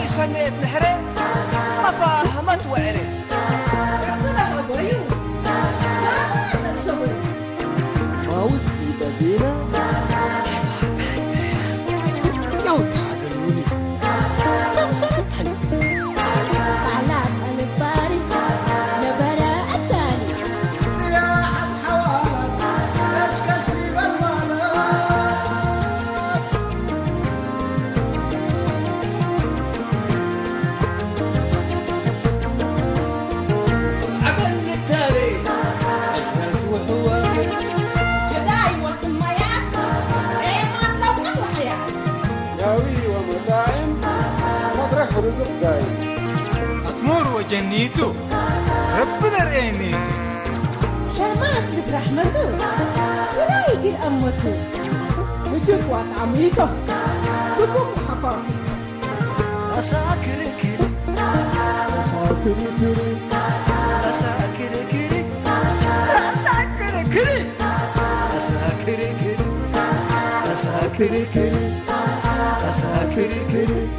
سنيت نحري ما فاهمت وعري كلها بيو ما تكسبوا ما وزدي بدينا لو تعقلوني سمسرت حزين على الباري لبراء التالي سياحة حوالك كشكشني بالمعنى عقل التالي أجمل وحوامل يداي والسميات عيمات لو قد وحياة ياوي ومطاعم مطرح رزق دايم أسمور وجنيتو ربنا رأيني شرمات لك رحمته سلايك الأمته هجب وطعميته دبوب وحقاقيته أساكر كري أساكر كري أساكر كري أساكر كري أساكر كري أساكر كري أساكر كري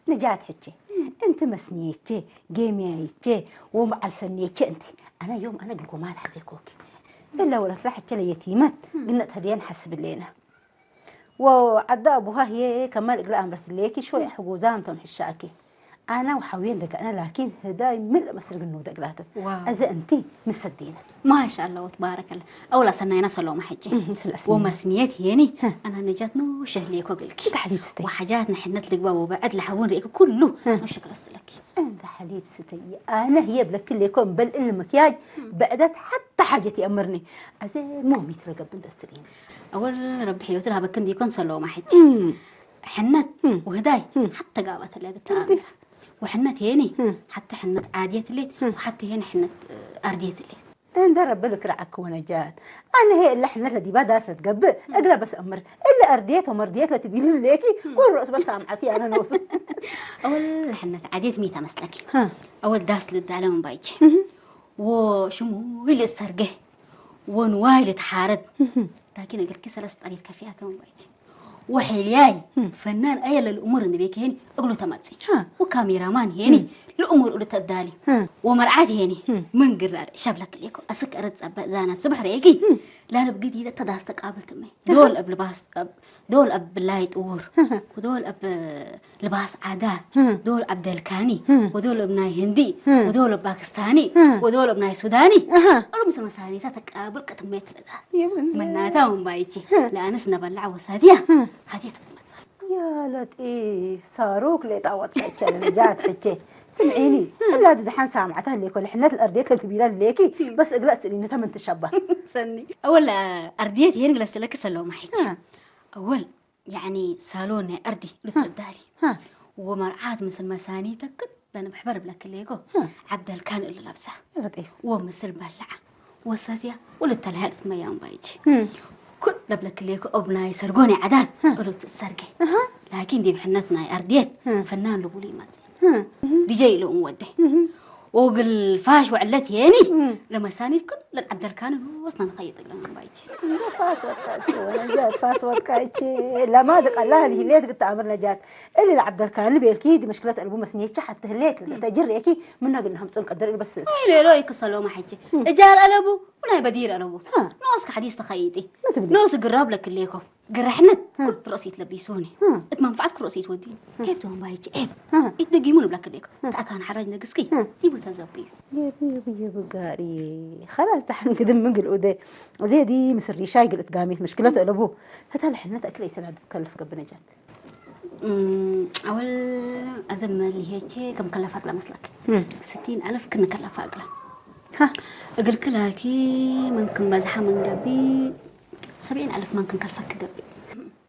نجات حجي انت مسنيتي جيميايتي ومع سنيتي انت انا يوم انا قلقوا ما حسيكوكي الا ولا طلعت لي يتيمات قلنا هذين حسب اللينا وعدا ابوها هي كمان اقلا امرت ليكي شويه حجوزانتهم حشاكي انا وحاويين دق انا لكن هداي من مسرق النود اقلاته ازا انتي مصدينه ما شاء الله وتبارك الله اولا سنينا سلو ما حجي ومسميات هيني انا نجات نو شهليك وقلكي انت حليب ستي وحاجات نحنت لك بابا وبعد لحون ريك كله نشكل السلك انت حليب ستي انا هي بلك اللي يكون بل المكياج بعدت حتى حاجتي امرني ازا مو مترقب بنت السليم اول ربي حلوت لها بكن يكون سلو ما حجي حنت وهداي حتى قابت اللي قلت وحنت هيني حتى حنت عادية الليل وحتى هنا حنت أردية الليل انت رب لك رعك ونجات انا هي اللي حنتها دي بعد داسه تقبل اقرا بس امر الا ارديت ومرديت لا تبي لي ليكي والرأس بس سامعتي انا نوصل اول حنت عادية ميتا مسلكي اول داس للدعلم بايجي وشمو اللي سرقه ونوايل تحارد لكن اقول كي سلست اريد كفيها كمان بايجي وحيلياي فنان ايل الامور اللي بيك هني اقولوا تماتسي وكاميرا مان هني الامور اللي تدالي ومرعاد هني من قرر شبلك ليكو اسك ارد زانا صبح ريقي لا بقيت اذا تداس تقابل تمي دول اب لباس دول اب لايت اور ودول اب لباس عادات دول اب دلكاني ودول ابناي هندي ودول اب باكستاني ودول ابناي سوداني اولو مثل مساني تتقابل كتميت لذا مناتهم بايتي لانس نبلع وساديه هذه تبقى يا لطيف صاروك لي طاوت حجه نجات حجه سمعيني لا دحين سامعتها ليك ولا حنات الأردية الكبيرة ليكي بس اقلق سلينتها من تشبه سني أول أردية هين جلست لك سلو ما حيجي أول يعني سالون أردي للتداري ومرعاد مثل مسانيتك لأنا بحبر بلك الليكو عبد الكان اللي لابسه ومثل بلعة وساتيا وللتلهات ما يوم بايجي كل لبلك الليكو أبناي سرقوني عادات قلت سرقي لكن دي بحنتنا أرديت فنان لبولي ماتي دي جاي له مودي وقل فاش وعلت يعني لما ساني كل للعبد الكان وصلنا نقيط لما بايجي فاس وكايتي نجات فاس وكايتي لا ما دق الله اللي ليت قلت امر نجات اللي العبد الكان اللي بيلكي دي مشكله البو مسنيت حتى هليت تجريكي منها قلنا همصل قدر بس ليه رايك صلوا ما حجي اجار الابو ولا بدير الابو نوسك حديث تخيطي نوسك قراب لك الليكو قرحنا كل رأسي تلبسوني اتمنفعت كل رأسي توديني عيب توم بايجي عيب يتدقيمون بلاك ليك كان حراج نقسكي يبو تزبي يا قاري خلاص دحين كده منقل وده وزي دي مسري شاي قلت قامي مشكلته لابوه هذا الحين تاكل يسال تكلف قبل نجات اول ازم اللي هيك كم كلفك لمسلك 60,000 كنا كلفك له ها اقول كلاكي ممكن مزحه من قبي 70,000 ممكن كلفك قبي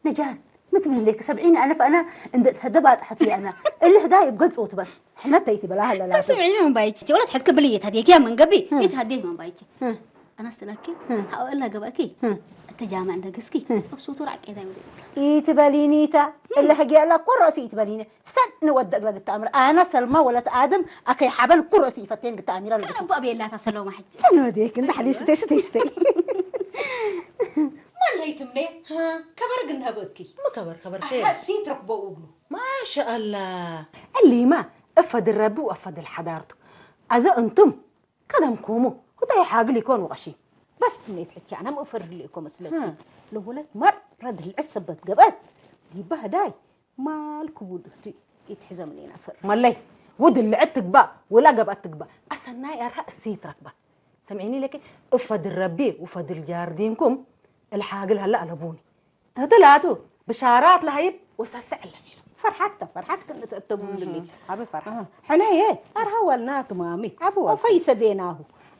نجات مثل لك 70,000 انا عند هدبات حتي انا اللي هداي بقصوت بس احنا تيتي بلا هلا لا 70 من بايتي ولا تحد قبليه هذيك يا من قبي يتهديه من بايتي انا استلكي هقول لها قبلكي التجامع عندك قسكي مبسوط راك اذا يتبالينيتا اللي هجي لك كرسي يتباليني سن نودق لك التامر انا سلمى ولا ادم اكي حبل كرسي فتين التامير انا ابو ابي لا تسلو ما حد سن وديك انت حلي ستي ما اللي يتمني كبر قنها بكي ما كبر خير حسيت ركبه وابنه ما شاء الله اللي ما افد الرب وافد الحضارته اذا انتم قدمكموا وده حاجه اللي يكون وغشي بس تميت حكي انا مفر لكم اسلمتي لو ولد مر رد العصبة قبل دي بهداي مالكم ودتي يتحزم لينا فر مالي ود اللي عدتك بقى ولا قبتك بقى أصلنا يا رأسيت ركبة سمعيني لك افد الربي وفد الجاردينكم الحاجل هلا لبوني طلعتوا بشارات لهيب وسسع فرحتك ان تقتبون لي ابي فرحه حنايه ارهولناك مامي ابو وفيس ديناه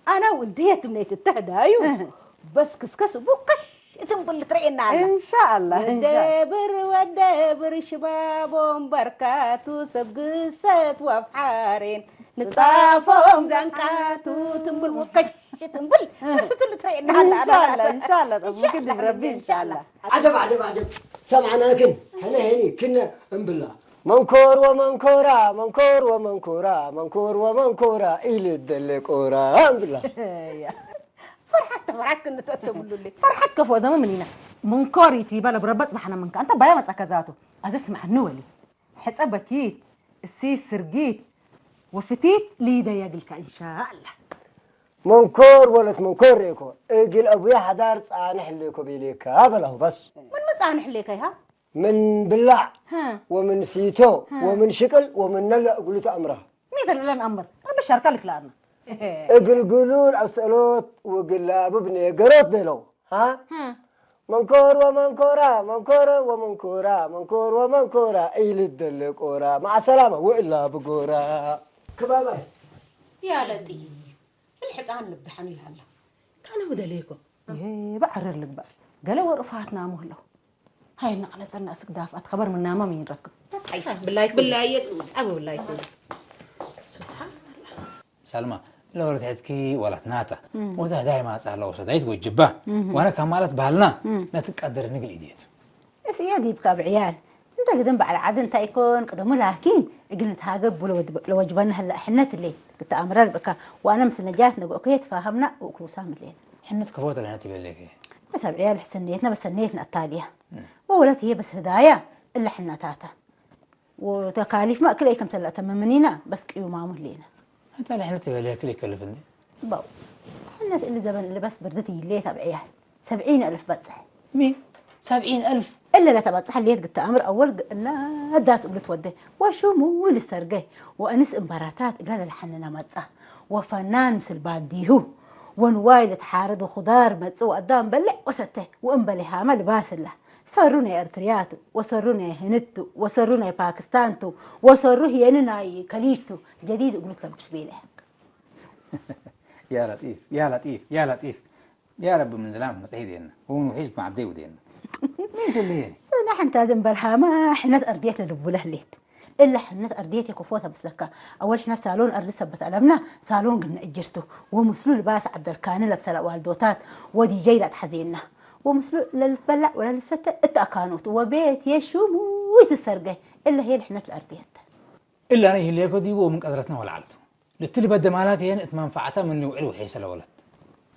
انا وديت من التهدايو بس كسكس بوكش تنقل ترينا ان شاء الله والدبر شبابهم بركاتو سبقسات وفحارين نتصافهم زنقاتو تنبل وكش تنبل بس تقول ترينا ان شاء الله ممكن ربي ان شاء الله عجب سمعنا كن احنا هني كنا ام بالله منكور ومنكورا منكور ومنكورا منكور ومنكورا إلى الدلكورا ام بالله فرحتك انه تقول لي فرحتك فوق زمان منينا منكور يتيبال بربط محنا منك انت بايا متكزاتو از اسمع النولي حسبكيت السيس سرقيت وفتيت لي دياقلك ان شاء الله منكور ولا منكور ريكو اجل ابويا حدار صانح ليكو بيليك هذا له بس من مصانح ليك ها من بلع ومن سيتو ومن شكل ومن نلا قلت امره مين اللي لنا امر انا بشارك لك لانه اقل قولون اسالوت وقلاب ابني قريت بلو ها منكور ومنكورا منكور ومنكورا منكور ومنكورا إلى الدلكورا مع السلامه والا بقورا كبابا يا لطيف الحقان نبدحني هلا كان هو دليكم بعرر لك بقى قالوا رفعتنا مهله هاي النقلة الناس دافعت خبر من نامه مين ركب بالله يقول ابو بالله يقول سبحان الله سلمى لو رتحتكي ولا تناتا وده دايما لو صدعت وجبه وانا كمالت بالنا لا تقدر نقل ايديت سيادي يبقى بعيال انت قدام على عاد انت يكون قدام لكن قلت هاقب لو وجبنا هلا حنت اللي كنت امرار بك وانا مسنجاتنا اوكي تفاهمنا وكوسام الليل حنت كفوت اللي انت لك بس العيال حسنيتنا بس نيتنا التاليه وولت هي بس هدايا الا حناتاتا وتكاليف ما كل كم سلة تممنينا بس كيو مامو لينا انت اللي حنت لك اللي كلفني باو حنت اللي زبن اللي بس بردتي اللي تبعيها 70,000 بتصح مين 70,000 الا لا تبصح اللي قلت امر اول لا داس قلت وده وشو مو للسرقه وانس امباراتات قال الحننا مصه وفنان مثل بانديهو ونوايل تحارد وخضار مصه وقدام بلع وسته وانبلها ما لباس له صارونا ارتريات وصارونا هنتو وصارونا باكستانتو وصاروا هيننا كليتو جديد قلت لك بسبيله يا لطيف يا لطيف يا لطيف يا رب من زلام مسعيدين ونحيز مع الديو دين مين اللي سنة حنت هذا بالها ما حنت أرديت الربوله ليت إلا حنت أرديت كفوتها بس لك أول حنا سالون أرد سبت ألمنا سالون قلنا أجرته ومسلول باس عبد الكان لبس والدوتات ودي جيلة حزيننا ومسلول للبلع ولا للستة التأكانوت وبيت يشوموت السرقة إلا هي الحنت الأرديت إلا أنا اللي يكو ديبو من قدرتنا ولا علته للتلي بد مالاتي يعني منفعتها من اللي وعلو حيس الولد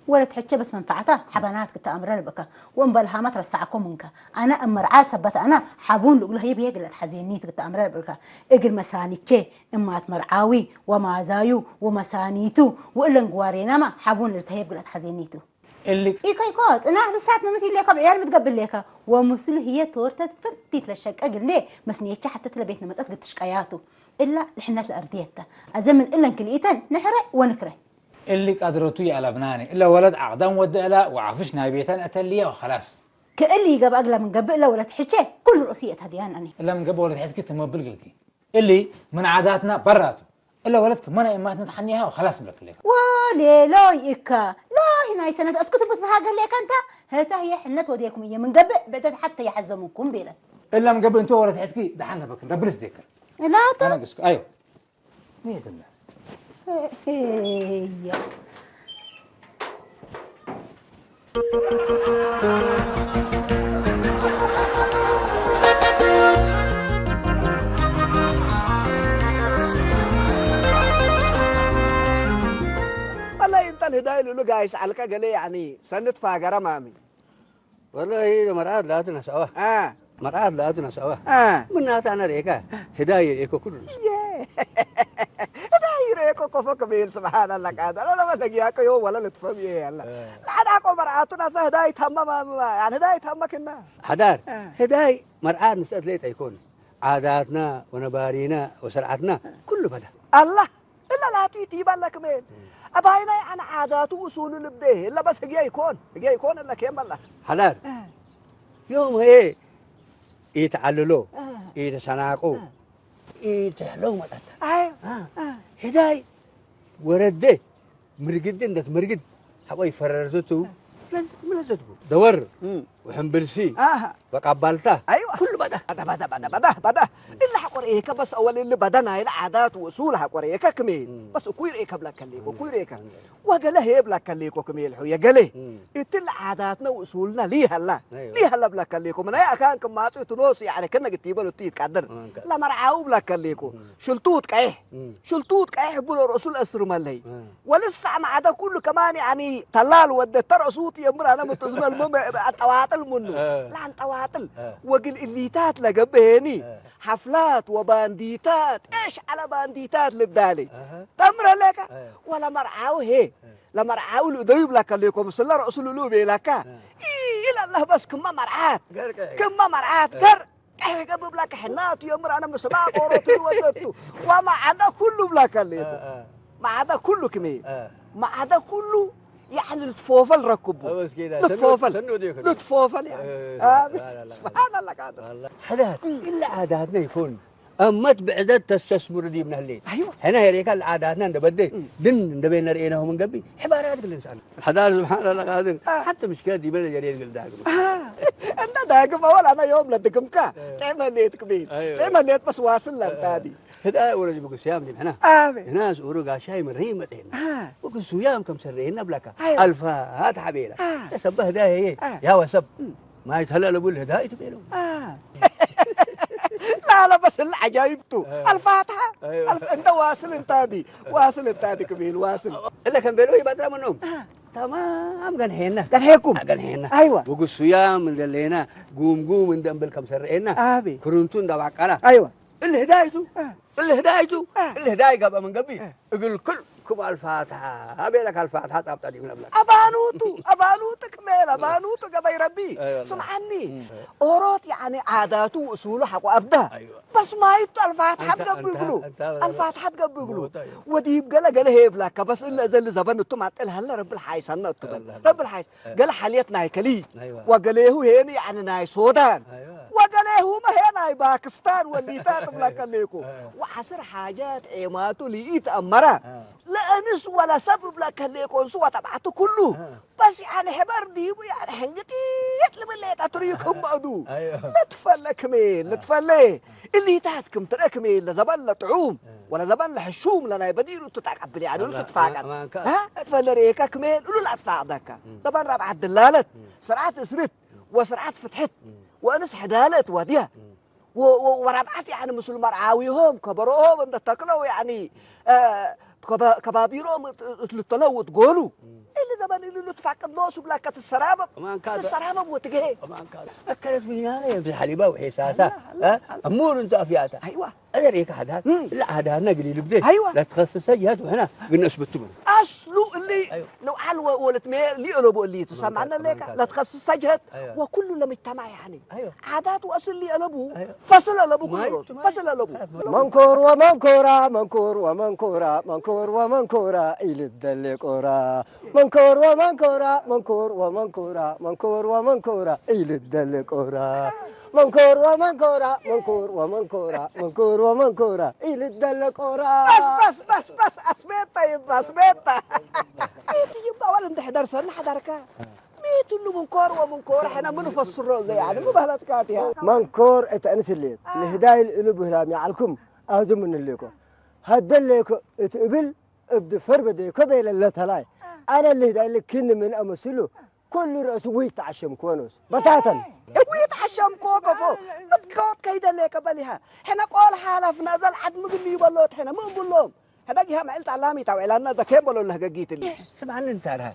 ولا تحكي بس منفعتها حبنات كنت أمرر بك وانبلها ما ترسعكم منك أنا أمر عاسبت أنا حابون لقولها هي بيقلت حزينيت كنت أمرر بك إقل مسانيتشي إما تمرعاوي وما زايو ومسانيتو وإلا نقوارينا ما حابون لتهيب قلت حزينيتو اللي كويس انا لسات ما مثل ليك بعيال متقبل ليك ومسل هي تورته فتيت للشق اقل ليه مسنيتش حتى تلا بيتنا مسات قد تشقياته الا الحنات الارضيته ازمن الا نكليتن نحرق ونكره اللي قدرتو على بناني الا ولد عقدان ودألا وعافشنا بيتان اتليه وخلاص كاللي يقب اقلا من قبل ولا تحكي كل رؤسيه هديان اني الا من قبل ولد حياتك تمبل قلكي اللي من عاداتنا براتو الا ولدك من ايماتنا تحنيها وخلاص بلك ليه ولي لا يكا لا هنا سنه اسكت بثها قال لك انت هتا هي حنت وديكم هي من قبل بدت حتى يحزموكم بلا الا من قبل انتو ولد حياتك دحنا بك دبرس ديكر لا انا قسك ايوه مية الله هي والله انت الهدايه اللي قايس عليك قال لي يعني سنه فاقره مامي والله مراد لا تنسوا مراد لا تنسوا منها انا ريكا هدايه ايكو كل هدايه ريكو كفك بيل سبحان الله قادر انا ما تجيك يوم ولا تفهم يلا لا انا اكو مراتنا هدايه تمام يعني هدايه تمك لنا حدار هدايه مراد نسأل ليه تكون عاداتنا ونبارينا وسرعتنا كله بدا الله الا لا تيتي بالك مين اباينا يعني عادات واصول اللي بده الا بس هي يكون الا كيم الله حدار يوم هي يتعللوا يتسناقوا يتحلوا مدتا ايوه هداي ورده مرقدين ده مرقد حقوي فررتو ملزتو دور وحنبلسي وقبلته ايوه كله بدا بدا اللي حقريك بس اول اللي بدنا العادات واصولها حقريك كمين بس كويريك بلا كليكو كويريك وقاله هي بلا كليكو كميل حو يا قاله يتل عاداتنا واصولنا ليها هلا بلا كليكو من اي كان كما تنوس يعني كنا قتيبلو تيت قدر لا مرعاو بلا كليكو شلتوت كايه بلا رسول اسر ملي ولسه مع ده كله كمان يعني طلال ود ترصوت يمر انا متزمل التواطل منه لا عن تواطل وقل الليتات لقبهني حفلات وبانديتات ايش على بانديتات لبدالي تمر لك ولا مرعاو هي لا مرعاو لديب لك لكم صلى رسول الله بيلك الى الله بس كما مرعات قر قبل لك حنات يمر انا مسباق وروتي وزتو وما عدا كله بلاك لكم ما عدا كله كمية ما عدا كله يعني التفوفل ركبوا التفوفل يعني سبحان الله قادر حدات إلا عاداتنا يكون أما تبعدت تستثمر دي من الليل أيوة هنا هي ريكال عاداتنا ندبدي دن دبينا رئيناه من قبل حبارات الإنسان حدات سبحان الله قادر حتى مشكلة دي بلا جريد قل داقم أنا داقم أول أنا يوم لدقم كا تعمل ليت كبير تعمل ليت بس واصل لنتادي هدا ورجي بقول سيام دي هنا هنا سورو قاشاي من ريمة هنا بقول سيام كم سرين بلكا ألفا هات حبيلة سبه ده هي يا وسب ما يتهلل أقول هداية بينهم لا بس اللي عجايبته الفاتحة انت واصل واصل انت كبير واصل إلا كان بينه يبادر منهم تمام قال هيكم ايوه بقول صيام من اللينا قوم من دم بالكم سرقنا كرنتون ده وقاله ايوه اللي هدايته قبل من قبل يقول كلكم الفاتحه ابي لك الفاتحه تبتدي من قبل ابانوتك كمل ابانوتو قبل ربي سمعني اوروت يعني عاداته واصوله حق ابدا بس ما يت الفاتحه قبل ودي يبقى قال هيب لك بس الا زل زبن انتم عتلها هلا رب الحايس انا رب الحايس قال حاليتنا هيكلي وقاليه هنا يعني ناي سودان وقاليه ما هنا باكستان واللي تاتم لك ليكو وحصر حاجات ايماتو لقيت امره لا انس ولا سبب لك ليكو سوى تبعته كله بس يعني حبر ديبو يعني حنجتي يطلب اللي تطريقكم بعدو لا تفلى كميل لا تفلى اللي تاتكم تركمي لا زبل لا تعوم ولا زبل لا حشوم لنا بديرو تتقبل يعني ولا تتفاقد تفلى ريكا كميل قولوا لا تفاقدك زبل ربع الدلالت سرعات اسرت وسرعات فتحت وانس حدالت وديها وربعت يعني مسلم مرعاويهم كبروهم انت تاكلوا يعني كبابيرهم تلتلو وتقولوا اللي زمان اللي تفكر نوسو بلاكة السرابة وتجيه أكلت في النهاية في حليبة وحساسة أمور أنت أفياتها أيوة أنا ريك حدها لا حدها نقلي لبدي أيوة لا تخصص جهات وهنا قلنا أثبتوا منه أصله اللي لو علوة ولت مي اللي قلبوا اللي تسمعنا ليك لا تخصص سجهد وكل لم يجتمع يعني عادات وأصل اللي قلبوا فصل قلبوا كل فصل قلبوا منكور ومنكورة منكور ومنكورة منكور ومنكورة إلى الدلقورة منكور ومنكورة منكور ومنكورة منكور ومنكورة إلى الدلقورة منكور ومنكورة منكور ومنكورة منكور ومنكورة إلى الدلقورة بس أسميت طيب أسميت يبقى ولا انت حدر صرنا حدرك ميت اللي منكور ومنكور احنا بنفسر زي يعني مو بهلات كاتيها منكور اتأنس الليل الهداية القلوب هلام يعلكم أهزم من الليكو هدليكو اتقبل ابد فربدي كبيل اللي تلاي أنا اللي هداية اللي كن من أمثله كل رأس ويتعشم كونوس بتاتا ويتعشم كوكفو بتكوت كيدا ليك بالها حنا قول حالف نزل حد مقلي بلوت حنا مو بلوم هذا جه معلت علامي تاع اعلاننا ذا كيبل ولا هجيت اللي سمعني انت على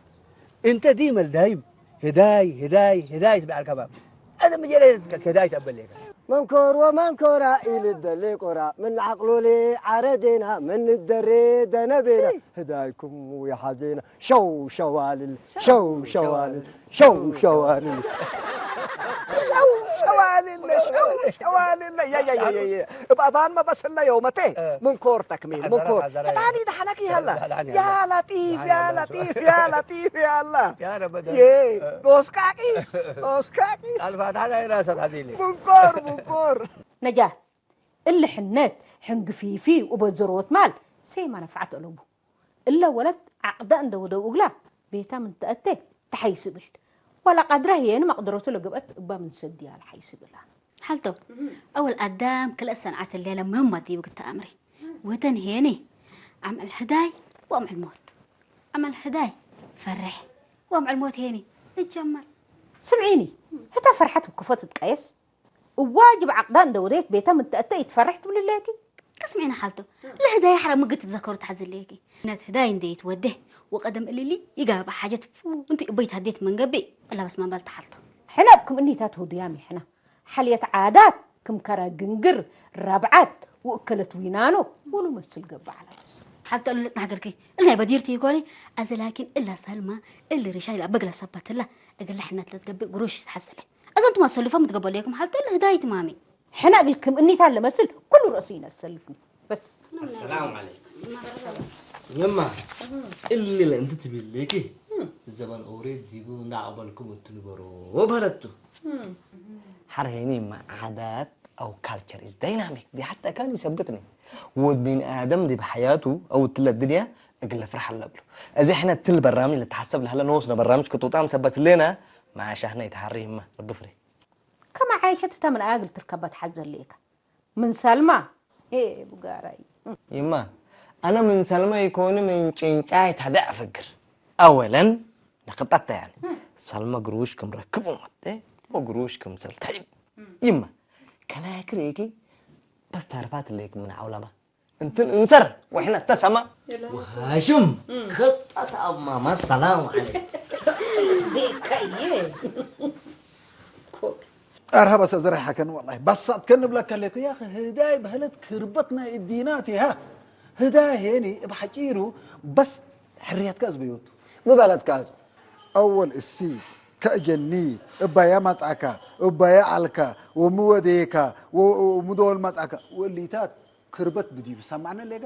انت ديما الدايم هداي تبع الكباب هذا مجرد هداي تقبل لك منكور ومنكورة إلى الدلقورة من عقلولي عردنا من الدريد نبينا هدايكم ويا حزينة شو شوالل شو شوالل شو شوالل شوالل يا ابقى ما بس الا يومتين منكور تكميل منكور تاني دحنكي هلا يا لطيف يا لطيف يا لطيف يا الله يا رب يي اوسكاكيس الفتحة هاي راسة هذيلي منكور نجاة اللي حنات حنقفيفي وبزروت مال سي ما نفعت قلوبه إلا ولد عقدان دو أغلا بيتا من تأتي تحيسبل ولا قدره يعني ما قدرته لقبت أبا من سدي على حيسبلها حالته أول قدام كل صنعت الليلة مهمة دي وقت أمري ودن هيني عم الهداي وأم الموت عم الهداي فرح وأم الموت هيني اتجمل سمعيني هتا فرحت وكفت تقيس وواجب عقدان دوريت بيتا من تأتي يتفرحت بالليكي اسمعينا حالته الهدايا حرام ما قلت تذكروا تحزن ليكي نات هدايا ديت وده وقدم اللي يقاب حاجات انت بيت هديت من قبي الا بس ما بالت حالته حنا بكم اني تاتو ديامي حنا حلية عادات كم كرا جنجر رابعات واكلت وينانو ولو مسل قبا على بس حالته اللي نحقركي اللي بديرتي يقولي از لكن الا سلمى اللي رشايل بقله سبت له اقول حنا تلتقبي قروش حسله اذا انتم ما تسلفوا متقبل لكم حالته الهدايه تمامي حنا قلكم اني تعال مثل كل راسينا تسلفني بس السلام عليكم يما اللي انت تبي ليكي الزمن اوريد يقول نعبلكم تنقروا وبهرتوا حرهيني مع عادات او كالتشر از دايناميك دي حتى كان يثبتني وبين ادم دي بحياته او تل الدنيا اقل فرح اللي قبله ازي احنا تل برامج اللي تحسب لها نوصنا برامج كتوطام ثبت لنا مع شهنا يتحري يما رب فري كما عايشة تمن اقل تركبت حزن ليك من سلمى ايه بقاري يما أنا من سلمى يكون من شنشاي تهدأ فكر أولاً نقطعت يعني سلمى قروشكم ركبوا متى وقروشكم سلطين يما كلا كريكي بس تعرفات الليك من عولمة انت انصر وإحنا اتسمى وهاشم خطة أماما السلام عليكم ديك ايه أرهب أزرع حكن والله بس أتكلم لك لك يا أخي هداي بهلت كربتنا الديناتي ها هداي هني بحكيرو بس حريات كاز بيوت مو بلد كاز أول السي كأجني أبايا مسعكا أبايا علكا وموديكا ومدول مسعكا واللي تات كربت بدي بسمعنا ليك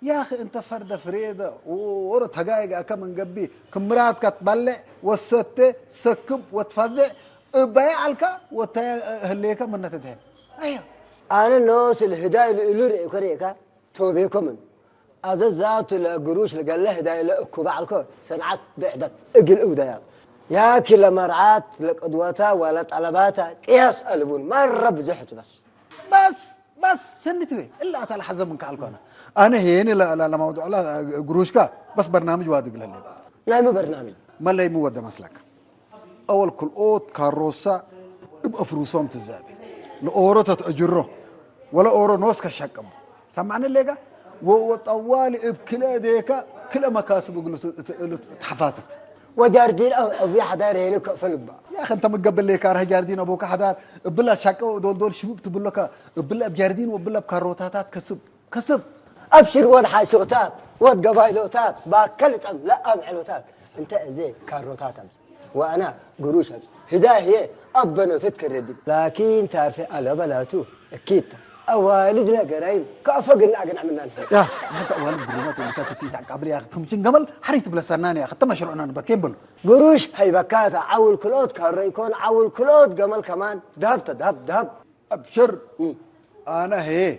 يا أخي أنت فرد فريدة ورد حقائق أكمل قبي كمرات كتبلع وسط سكب وتفزع أبايا علكا وتهليكا من نتدهن أيوه أنا الناس الهداية اللي كريكا توبيكم أزازات القروش اللي قال له هداية لأكو بعلكو صنعت بعدت اقل أوديات يا كل مرعات لك أدواتها ولا طلباتها قياس قلبون مرة بزحت بس سنت بيه إلا أتى الحزم من كالكو أنا هيني لا موضوع لا قروشكا بس برنامج وادق لله لا مو برنامج ما لا يمود مسلك أول كل أوت كاروسا ابقى فروسهم تزابي لأورو تتأجره ولا أورو نوس كشكب سمعنا الليقة وطوالي بكلا ديكا كلا مكاسب يقولوا تحفاتت وجاردين أو في حدا رينك في البا يا أخي أنت متقبل لي كاره جاردين أبوك حدا بلا شكا دول شباب تقول لك بلا بجاردين وبلا بكاروتات كسب أبشر ولا حاسوتات ود قبايلوتات باكلت أم لا أم علوتات أنت زي كاروتات أمس وأنا قروش أمس هداية أبنو تذكر ردي لكن تعرفي على بلاتو أكيد والدنا قرايب كافقنا أقنع مننا يا حتى والد بريمات اللي كانت تيجي قبل يا أخي كم شن قبل حريت بلا سنان يا أخي تم شرعنا بكيبل قروش هي بكاتا عول كلود كار يكون عول كلود قمل كمان ذهب أبشر أنا هي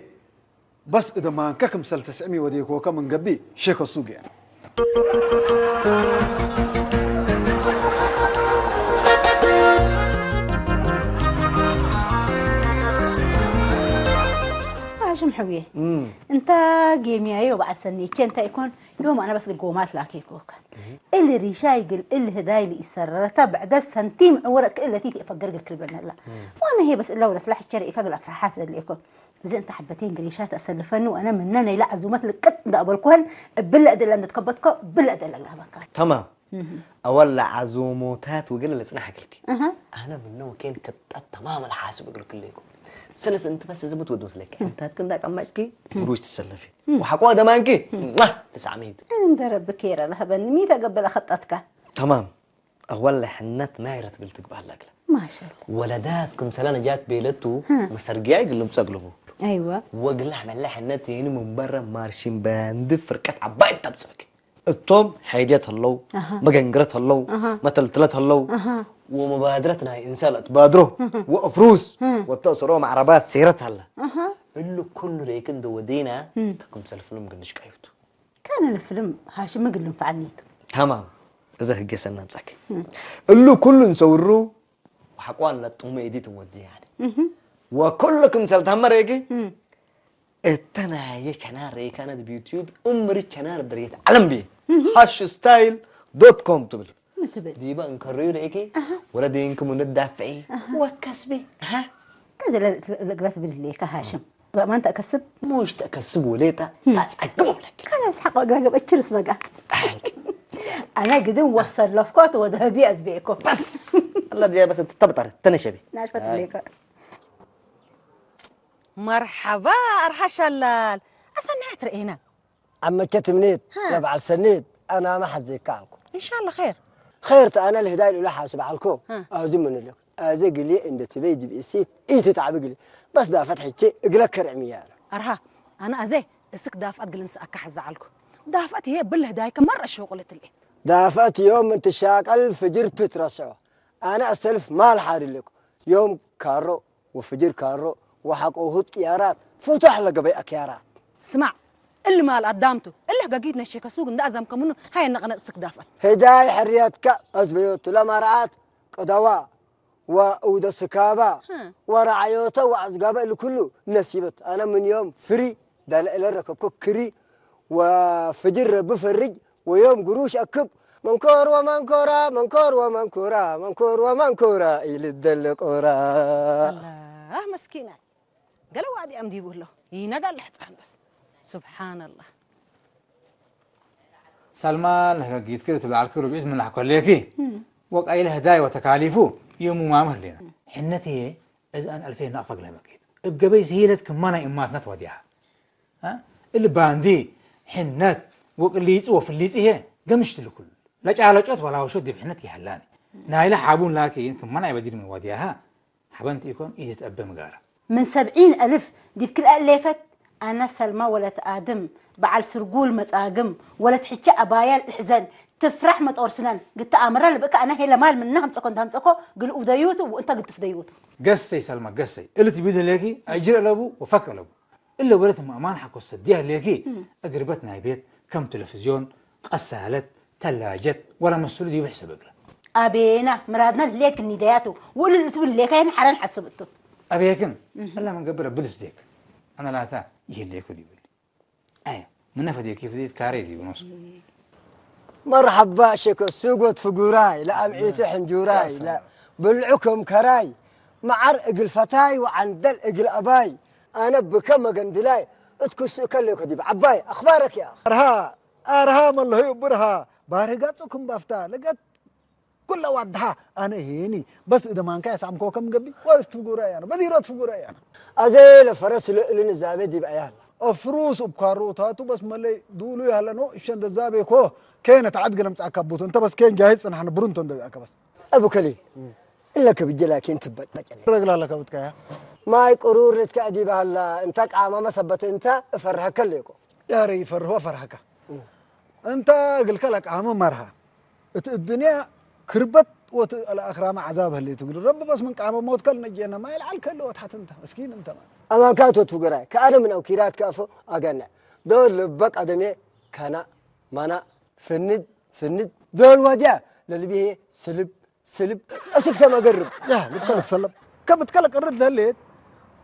بس إذا ما كم سل 900 وديك وكم من قبي شيك السوق يعني عشان حويه انت جيمياي وبعد سنيتين انت يكون يوم انا بس القومات لاكي كوكا اللي ريشايقل اللي هداي اللي يسررتها بعد سنتيم ورك الا تيجي افقر الكلبنا لا وانا هي بس الا ولا فلاح الشري كقل افرحاس اللي يكون زي انت حبتين قريشات اسلفن وانا مننا لا عزومات لك قبل كل بلقد اللي نتكبتك بلقد اللي لها تمام اول عزوموتات وقل اللي صنحك لك انا منو كان كتت تمام الحاسب اقول لكم سلف انت بس زبط ودوس لك انت كندا قماشكي بروش تسلفي وحقوا دمانكي 900 انت ربك يرى لها بني ميتا قبل خطتك تمام اول حنت نايره قلت بهالك ما شاء الله ولداسكم سلانه جات بيلتو مسرقاي قال لهم تسقلبوا ايوه وقال لها اعمل لها حنت هنا من برا مارشين باند فرقت عباية تبسك التوم حيجات هلو مقنقرت هلو متلتلت هلو ومبادرتنا انسان تبادروا وافروس وتصروا مع عربات سيرت هلا اللي كل ريكن دودينا كم سلفلم قلناش كايوتو كان الفيلم هاشم قال لهم فعنيت تمام اذا هجي سنه مساك اللي كل نسورو وحقوان لطوم ايدي تودي يعني وكلكم سلتهم ريكي اتنا يا قناه ريكانه بيوتيوب عمري قناه دريت علم بي #style.com تبل ديبا انكريو ريكي ولا دينكم ندافعي وكسبي كذا لقلت بالليك هاشم ما انت اكسب مش تكسب وليتا تسعقم لك انا اسحق اقرا بتشرس بقى انا قدم وصل لفكات وذهبي ازبيكو بس الله دي بس تطبطر تنشبي ناشفت ليك مرحبا ارحش اللال اسنعت رئينا عم كتمنيت تبع السنيد انا ما حد زيك عنكم ان شاء الله خير خيرت انا الهدايه اللي حاسب عليكم ازمن لك ازق لي انت تبيدي بيسيت اي تتعب لي بس دا فتحي شيء اقلك رعميان ارها انا ازي السك دافات قلنس اكحز عليكم دافات هي بالهدايه مره شغلت لي دافات يوم انت شاقل فجر تترسعوا انا اسلف مال حاري لكم يوم كارو وفجر كارو وحقوه طيارات فتح لقبي اكيارات اسمع اللي مال قدامته اللي حقاقيتنا الشيكا سوق ندازم كمنه هاي النقنه السك دافات هداي حريتك ازبيوت لمرعات قدوا وأود السكابة ورعيوته وعزقابة اللي كله نسيبت أنا من يوم فري دال إلى ركب كري وفجر بفرج ويوم قروش أكب منكور ومنكورة منكور ومنكورة منكور ومنكورة إلى الدل قورة الله مسكينة قالوا وادي أمدي يقول له ينقل لحتان بس سبحان الله سلمان هجيت كده تبع الكل وجيت من الحكوا ليكي وقاي له هدايا وتكاليفه يوم ما مهلنا حنتي إذا أنا 2000 نافق لها بكيت ابقى بيس هيلت كمانا إمات نتوديها ها اللي باندي حنت وقليت وفليت هي قمشت الكل لا جالجت ولا وشد بحنتي حلاني نايله حابون لكن كمانا يبدير من وديها حبنتي يكون إذا تأبى مقارة من 70,000 دي بكل ألفت أنا سلمى ولا آدم بعل سرقول متاقم ولا تحكي أبايا الحزن تفرح مت أرسنان قلت أمر اللي بك أنا هي لمال منها همسكون همسكو قل وديوته وأنت قلت في ديوته قصي سلمى قصي اللي تبيده ليكي أجر لأبو وفك لأبو إلا ولد ما أمان حكوا صديها ليكي أقربتنا بيت كم تلفزيون غسالة ثلاجة ولا مسؤول دي بحسب له أبينا مرادنا ليك النداياته واللي تقول ليك هين حران حسبته أبيكن إلا من قبل بلس ديك أنا لا تا يهليكو دي بلي أيه من نفدي كيف ديت كاري دي بنص مرحبا شكو سوقت فقوراي لا أمعيت حنجوراي لا بالعكم كراي معر اقل فتاي وعن دل اقل أباي أنا بكم قندلاي اتكس كلك دي بعباي أخبارك يا أرها أرها من الله يبرها بارقاتكم بافتها لقت كل وعدها أنا هيني بس إذا ما انكاس عمكو كم قبي وقت فقوراي أنا بديرات فقوراي أنا أزيل فرس لنزابي دي بعيال افروس بكاروتاتو بس ملي دولو يهلنو شن دزابي كو كانت عدقلم تعكبوت انت بس كان جاهز نحن برونتو ندقاك بس ابو كليل الا كبجلاك انت بجل رجل لك بتكايا ما يقرور لتكادي بهلا انت قاما ما ثبت انت فرهك ليكو يا ري فرهو فرهك انت قلت لك عام مرها الدنيا كربت والاخره مع عذابها اللي تقول رب بس من قام موت كل نجينا ما يلعل كله وتحت انت مسكين انت ما اما كاتو تقراي كأنا من اوكيرات كافو اغنى دول لبك ادمي كان مانا فند دول وجا للبي سلب اسك سما قرب يا بتكل السلب كبتكلك الرد لليت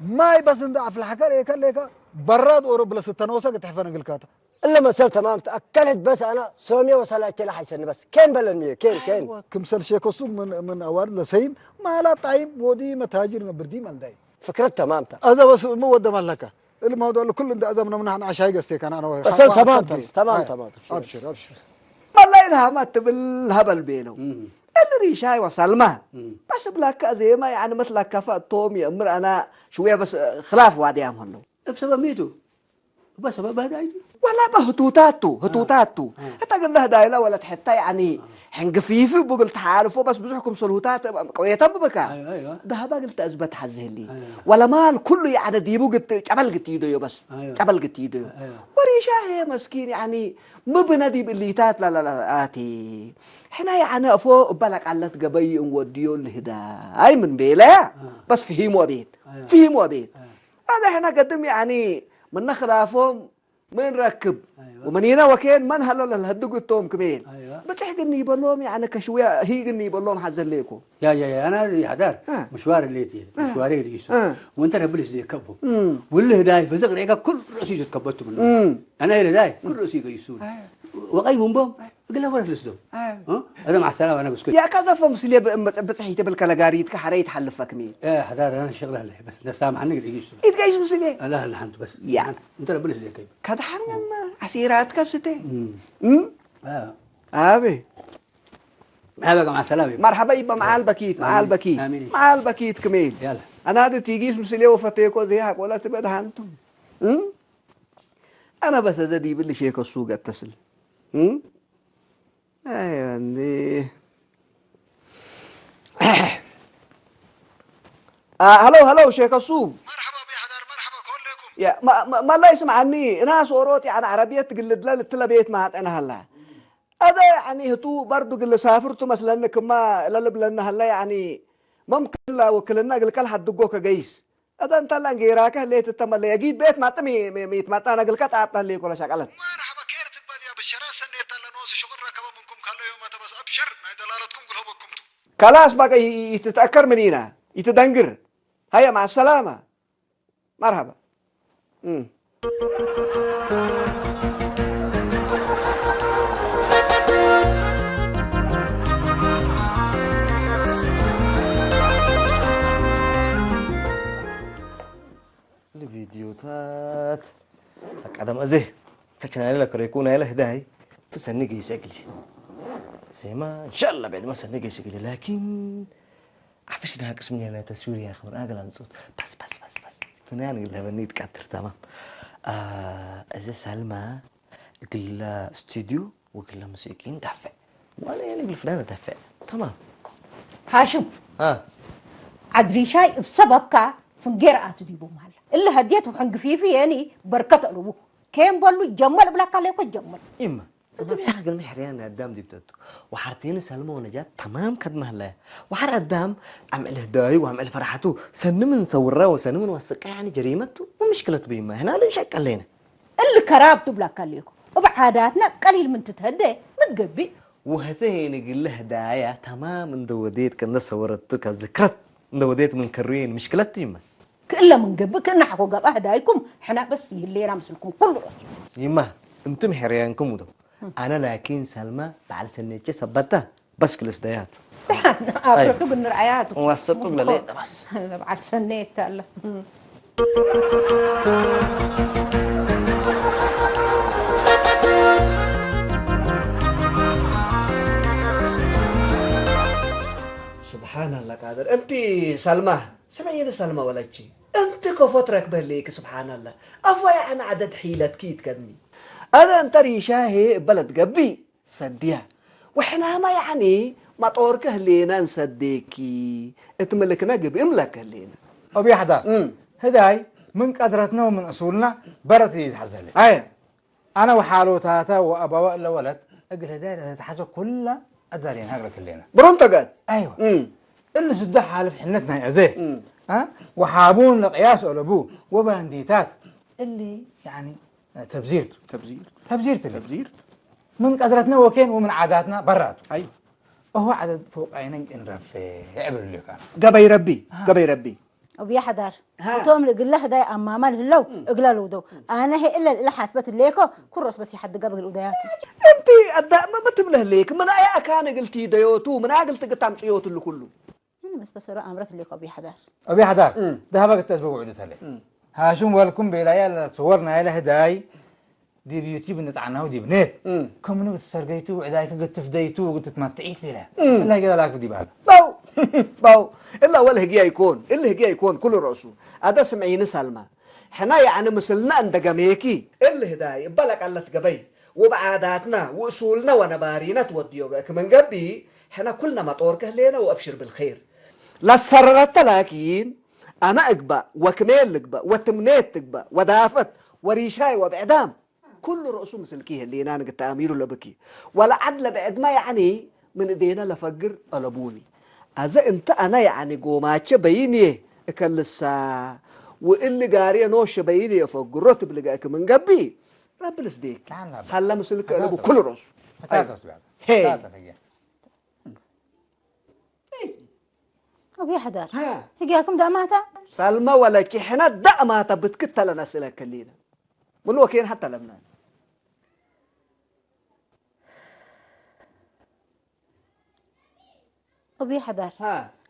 ما بس انت في الحكايه كلك براد اوروب لستنوسك تحفن قلكاته الا مسألة تمام تاكلت بس انا سوميه وصلت له حيسن بس كين بلنميه كين كمسل شيكو سوق من اوار لسيم ما لا طعيم ودي متاجر بردي مالداي فكرة تمام هذا بس مو ود مالك الموضوع كل ده ازمنا من احنا عشاي قستيك انا بس تمام ابشر والله انها مات بالهبل بينه الريشاي وسلمى بس بلاك زي ما يعني مثل كفاء تومي امر انا شويه بس خلاف وعديهم هلو بسبب ميتو بسبب هذا ولا هتوتاتو حتى قال له دايلا ولا حتى يعني حنقفيفي بقول تعارفوا بس بزحكم سلوتات قويه تبكا ايوه ده قلت اثبت حزه لي ولا مال كله يعني ديبو قلت قبل قلت يدو بس قبل قلت يدو وريشا هي مسكين يعني مبندي بالليتات لا اتي احنا يعني فوق بالك على تقبي وديو الهدا اي من بيلا بس فهموا بيت هذا احنا قدم يعني من نخلافهم من ركب ومن هنا وكين من هلا هدقوا التوم كمين بتحقني يبلوم يعني كشويه هي قني يبلوم حزن ليكو يا انا يا دار مشوار اللي تي مشواري اللي يسوي وانت ربلس دي كبو واللي هداي فزق ريقه كل راسي كبته منه انا اللي هداي كل راسي يسوي وقاي من بوم قال له وين فلوسهم هذا مع السلامه انا بسكت يا كذا فمسلي بصحيته بالكلاغاريت كحريت حلفك مين يا حدار انا شغله له بس ده سامع عنك يتقيس مسلي لا الحمد بس يعني انت ربلس دي كيف كذا حرنا عسيرات كستي ابي هذا مع السلامه مرحبا يبقى مع البكيت مع البكيت كمين يلا انا هذا تيجيس مسلي وفتيكو زيك ولا تبعد عنتم انا بس ازدي باللي شيك السوق اتصل ايوه عندي هلو شيخ السوق مرحبا بحضر مرحبا كلكم يا ما لا يسمعني ناس وروتي عن عربيه تقلد لا التلبيت ما انا هلا هذا يعني هتو برضو قل سافرتوا مثلا انكم ما للب لنا هلا يعني ممكن لا وكلنا قال كل حد دقوك جيس هذا انت لا غيراك ليت تملي يجيد بيت ما تمي ميت ما انا قال كتا ليك ولا شغله مرحبا كيرت بدي بشرا سنيت لنوس شكر ركب منكم كله يوم بس ابشر ما دلالتكم قل هبكم خلاص بقى يتتاكر من هنا يتدنقر هيا مع السلامه مرحبا الفيديوهات قدم ازه فشنا لك يكون له هداي تسنق يسجل زي ما ان شاء الله بعد ما سنق يسجل لكن عفش ده قسمني انا تصوير يا اخي اقل صوت بس فنان اللي بنيت كاتر تمام ازه سلمى قل استوديو وقل موسيقيين دفع وانا يعني قل فلانه دفع تمام هاشم عدريشاي بسببك فنجر اتديبو مال اللي هديت وحنق فيه يعني بركه قلبو كان بلو يجمل بلاك عليك يجمل اما انت بيحق المحريان قدام دي بتاعته وحرتين سلمى ونجات تمام كدمه الله وحر قدام عمل هداي وعمل فرحته سنمن صوره وسنمن وثق يعني جريمته ومشكلته بيما هنا اللي نشك علينا اللي كرابته بلاك عليكم وبعاداتنا قليل من تتهدى متقبي وهتين يقول له هدايا تمام اندوديت كنا صورته كذكرت اندوديت من كروين مشكلتي يما كله من قبل كنا حقوق هدايكم احنا بس اللي رامسلكم كله يما انتم حريانكم ودو انا لكن سلمى بعد سنتي ثبتها بس كل اسديات اخرتوا بالنرعيات وصلتوا لليت بس بعد سنيت الله سبحان الله قادر انت سلمى سمعيني سلمى ولا شيء انت فترك بهليك سبحان الله أفوي أنا عدد حيلة كيت كدمي أنا أنت ريشاهي بلد قبي سديها وإحنا ما يعني ما طورك هلينا نصديكي اتملكنا قبي املك هلينا أبي حدا هداي من قدرتنا ومن أصولنا برد يتحزلي أنا وحالوتاتا وأبوا إلا ولد أقل هداي تتحزل كلها أدارين هاقلك اللينا برونتا أيوة اللي سدح حالف حنتنا يا زي وحابون لقياس أولبوه وبانديتات اللي يعني تبزير من قدرتنا وكين ومن عاداتنا برات أيوة وهو عدد فوق عينك إن رفي يعبر اللي كان قبي ربي وبيا حدار توم قل له داي أما مال لو إقلالو دو أنا هي إلا حاسبت الليكو كرس بس يحد قبل الودايات أنتي أدا ما تبله ليك من أي أكان قلتي ديوتو من قلت قطعم سيوت اللي كله أنا بس رأى أمرت الليكو أبي حدار ذهبك التسبق وعدتها لي هاشم ولكم بلايا صورنا له داي دي بيوتيوب نتعناه ودي بنت كم نقول تسرقيتو وعدايك قلت تفديتو وقلت تمتعيت بلا الله كذا لاك بدي بعد باو إلا ولا هجيه يكون كل رأسه هذا سمعين سلمى حنا يعني مثلنا عند جميكي اللي هداي بالك على تجبي وبعاداتنا وأصولنا ونبارينا توديوجا كمان جبي حنا كلنا مطورك لينا وأبشر بالخير لا سررت لكن أنا أقبأ وكمال أقبأ وتمنيت أقبأ ودافت وريشاي وبعدام كل رأسه مثلكيه اللي أنا قلت أمير ولا بكي ولا عدل بعد ما يعني من إيدينا لفجر قلبوني هذا أنت أنا يعني قوماتش بيني كلسا واللي قاري نوش بيني فجر رتب لقاك من قبي رب لسديك هلا مثلك قلبه كل رأسه هي أبي حدار هجاكم داماتا سلمى ولا كحنا داماتا بتكتل لنا سلك كلينا من وكين حتى لمنا أبي حدار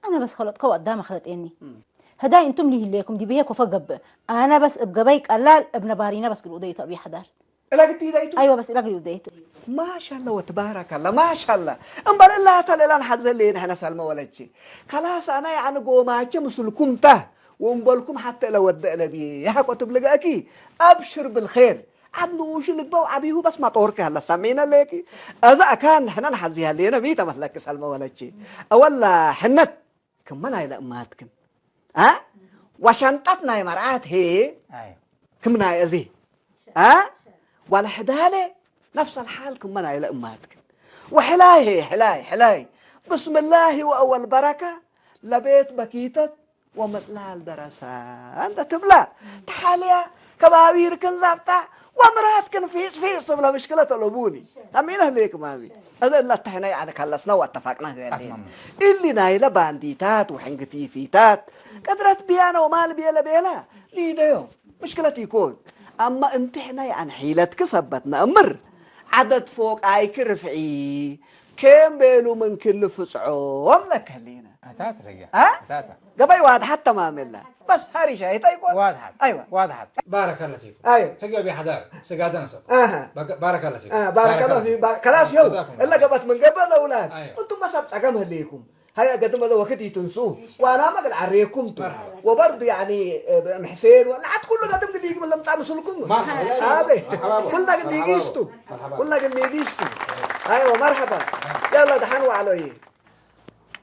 أنا بس خلط قوة قدام خلط إني هداي أنتم ليه ليكم دي بيهك وفقب أنا بس بجبيك قلال ابن بارينا بس قل وديت أبي حدار إلا قلت يديتو أيوة بس إلا قل وديت ما شاء الله وتبارك الله ما شاء الله أمبر الله تعالى لان حزل لين إحنا سلمى ولا شيء خلاص أنا يعني قوماتش مسلكم ته ومبالكم حتى لو ودأ لبي يا حق تبلغاكي أبشر بالخير عدنا وش اللي بقوا عبيه بس ما طورك هلا سمينا ليكي إذا كان إحنا نحزيها لينا ميتا مثلك سلمى ولا شيء أولا حنت كمان هاي لأماتكم وشنطتنا يا مرات هي كمان هاي أزي ولا حدالة نفس الحال كمان هاي لأماتكم وحلاي بسم الله وأول بركة لبيت بكيتك ومثلها الدراسة أنت تبلا تحاليا كبابير كن زابطة ومرات كن فيس بلا مشكلة طلبوني سمينا ليك مامي هذا اللي تحنا يعني خلصنا واتفقنا اللي نايلة بانديتات وحنقفيفيتات قدرت بيانا ومال بيلا ليه ده مشكلة يكون أما انت حنا يعني حيلة كسبتنا أمر عدد فوق عايك رفعي كم بيلو من كل فسعوم لك هلينا أتاتا قبل واحد حتى ما عملنا بس هاري شاي تايكون واضحت بارك الله فيك هجا أبي حدار سقادنا سوق بارك الله فيك بارك الله فيك خلاص يوم إلا قبت من قبل أولاد أنتم ما سبت عقم هليكم هاي قدم هذا وقت يتنسوه وأنا ما قل عريكم وبرضه يعني حسين ولا عاد كله قدم قل يجي من لم تعمل سلكم كلنا قل يجيستو أيوة مرحبا يلا دحنوا عليه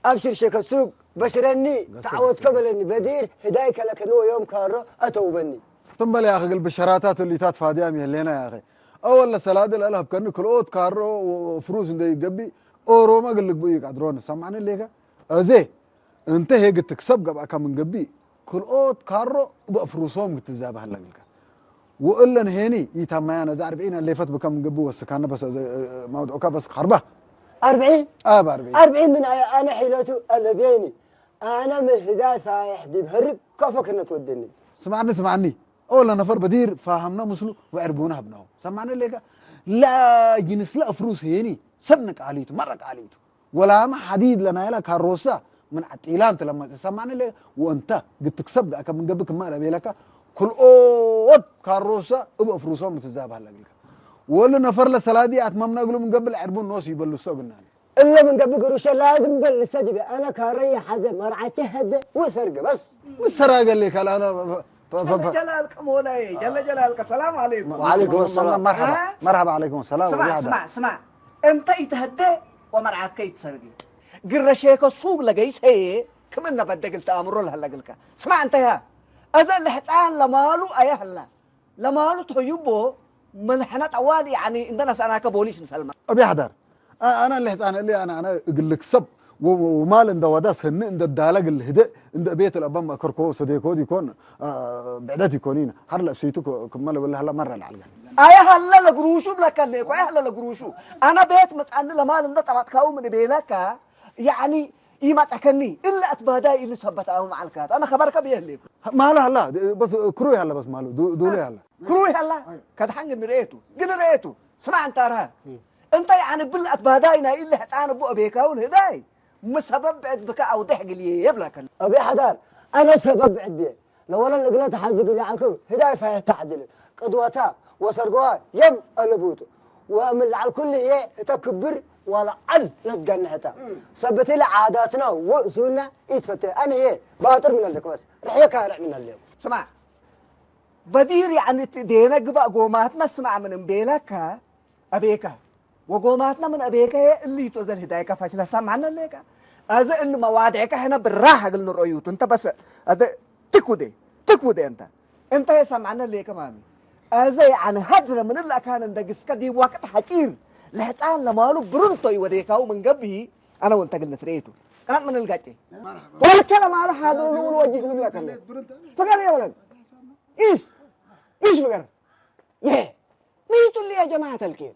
أبشر شيخ السوق بشرني تعود قبل بدير هدايك لك إنه يوم كارو أتوبني ثم يا أخي البشراتات اللي تات فادية مهلنا يا أخي أول سلاد الألهب كأنه كروت كارو وفروس ده يجبي أورو ما قال لك بيجي قدرون سمعني ليك أزاي أنت هيك تكسب قبل كم من جبي كروت كارو بفروسهم قتزابه هلا لك وإلا هني يتما أنا زعرف إيه اللي فات بكم من جبي والسكانة بس موضوعك بس خربة 40 40 من أنا حيلته أنا بيني أنا من الهداية فايح دي بهرب كيفك إنه تودني سمعني أولا نفر بدير فاهمنا مسلو وعربونا ابنهم سمعني ليك لا جنس لا فروس هيني سبنك عليته مرك عليته ولا ما حديد لنا لك هالروسة من عتيلان لما سمعني ليك وأنت قد تكسب أكم من قبلك ما لبي لك كل أوت كاروسة أبو فروسهم متزابها لك ولا نفر لسلادي أتممنا أقول من قبل عربون نوسي يبلسوا قلنا إلا من قبل قروشة لازم بلسة أنا كارية حزم مرعته هد وسرقة بس والسراقة اللي كلا أنا جل جلالك مولاي جل جلالك السلام عليكم. وعليكم السلام. مرحبا مرحبا عليكم السلام. اسمع انت يتهدى ومرعات كي تسرقي قرشيك السوق لقيس هي كمان بدك قلت امر لها لقلك. اسمع انت يا ازل لحتان لمالو ايا هلا لمالو تهيبو من حنات اوالي يعني عندنا سنه كبوليس نسلم ابي حدار انا اللي حتان اللي انا اقول لك سب ومال عند وداس هن عند الدالق الهداء عند بيت الابام كركو صديقو دي كون بعدتي كونين هلا سيتو كمل ولا هلا مره العلقه ايا هلا لقروشو بلك ليكو ايا هلا لقروشو انا بيت متعني لمال عند طلعت كاو من بينك يعني يمتعكني الا اتباداي اللي سبتها مع الكات انا خبرك بيه ليكو ماله هلا بس كروي هلا بس ماله دولي هلا كروي هلا كد حنج نريتو قنريتو اسمع انت راه انت يعني بال اتباداينا اللي حتعان ابو ابيكا والهداي مسبب بعد بك او ضحك لي يبلك ابي حدار انا سبب عندي لو انا قلت حزق لي عنكم هدايه فهي تعدل قدوتها وسرقوها يم البوتو ومن على الكل ايه تكبر ولا عن نتجنحتها سبت لي عاداتنا واصولنا يتفتى انا ايه باطر من اللي بس رح يكارع من اللي اسمع بدير يعني دينا قبا قوماتنا اسمع من مبيلك ابيكا وقوماتنا من ابيكا اللي توزل هدايك فاشله سمعنا ليك هذا اللي مواضيعك هنا بالراحه قلنا رؤيته انت بس هذا تكودي انت يا سمعنا ليك مامي هذا يعني هدر من اللي كان عندك دي وقت حكير لحتان لمالو برنتو يوريكا ومن قبل انا وانت قلنا تريتو كانت من القتي ولا كلام على هذا الوجه من لك فقر يا ولد ايش فقر يه ميتوا اللي يا جماعه الكيل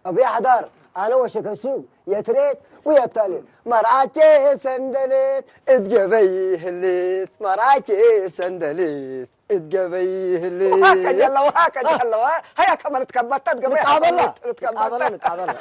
ابي حدار انا وشك السوق يا تريت ويا بتاليت مرعاتي سندلت اتقبيه الليت مرعاتي سندلت اتقبيه الليت وهكا جل هيا كمان تكبتت نتقابل